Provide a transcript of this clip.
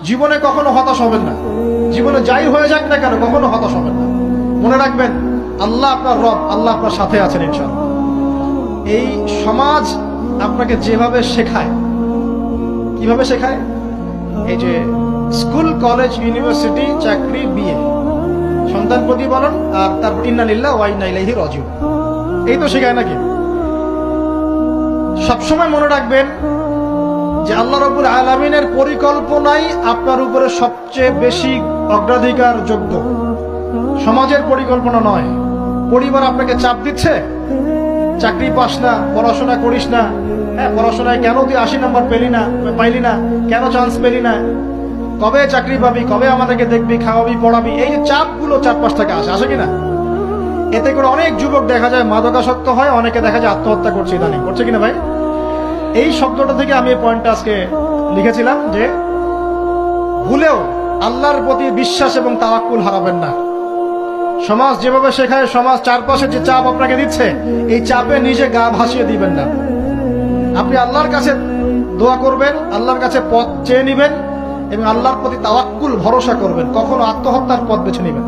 জীবনে কখনো হতাশ হবেন না। জীবনে যাই হয়ে যাক না কেন কখনো হতাশ হবেন না। মনে রাখবেন আল্লাহ আপনার রব, আল্লাহ আপনার সাথে আছেন ইনশাআল্লাহ। এই সমাজ আপনাকে যেভাবে শেখায়, কিভাবে শেখায়, এই যে স্কুল, কলেজ, ইউনিভার্সিটি, চাকরি, বিয়ে, সন্তান প্রতিপালন, আর তারপর ইন্না লিল্লাহি ওয়া ইন্না ইলাইহি রাজিউন, এই তো শেখায় নাকি? সবসময় মনে রাখবেন যে আল্লাহ রাব্বুল আলামিনের পরিকল্পনাই আপনার উপরে সবচেয়ে বেশি অগ্রাধিকার যোগ্য, সমাজের পরিকল্পনা নয়। পরিবার আপনাকে চাপ দিচ্ছে, চাকরি পাস না, পড়াশোনা করিস না, হ্যাঁ পড়াশোনায় কেন তুই 80 নম্বর পাইলি না, কেন চান্স পেলি না, কবে চাকরি পাবি, কবে আমাদেরকে দেখবি, খাওয়াবি, পড়াবি, এই যে চাপগুলো চারপাশ থেকে আসে কিনা, এতে করে অনেক যুবক দেখা যায় মাদকাসক্ত হয়, অনেকে দেখা যায় আত্মহত্যা করছে, ইদানিং করছে কিনা ভাই? এই শব্দটা থেকে আমি এই পয়েন্টটা আজকে লিখেছিলাম যে ভুলেও আল্লাহর প্রতি বিশ্বাস এবং তাওয়াক্কুল হারাবেন না। সমাজ যেভাবে শেখায়, সমাজ চারপাশে যে চাপ আপনাকে দিচ্ছে, এই চাপে নিজে গা ভাসিয়ে দিবেন না। আপনি আল্লাহর কাছে দোয়া করবেন, আল্লাহর কাছে পথ চেয়ে নিবেন এবং আল্লাহর প্রতি তাওয়াক্কুল ভরসা করবেন। কখনো আত্মহত্যার পথ বেছে নিবেন।